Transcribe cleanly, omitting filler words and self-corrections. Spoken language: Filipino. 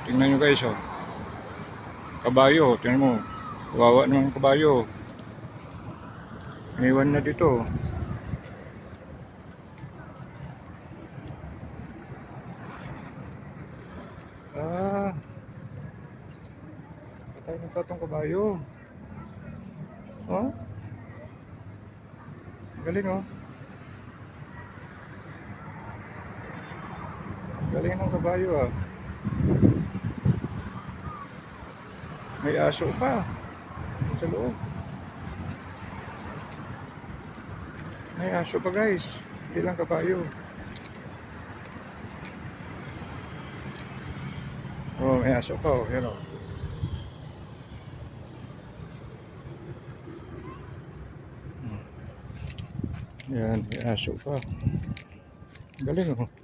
Tingnan nyo guys, oh. Kabayo, tingnan mo. Kawawa naman ang kabayo. Iniwan na dito. Ah, patay na tatong kabayo. Oh, galing oh. Galing ng kabayo ah. May aso pa sa loob. May aso pa guys. Hindi lang kabayo. Oh, may aso pa oh. Yan oh. Yan, may aso pa. Galing oh.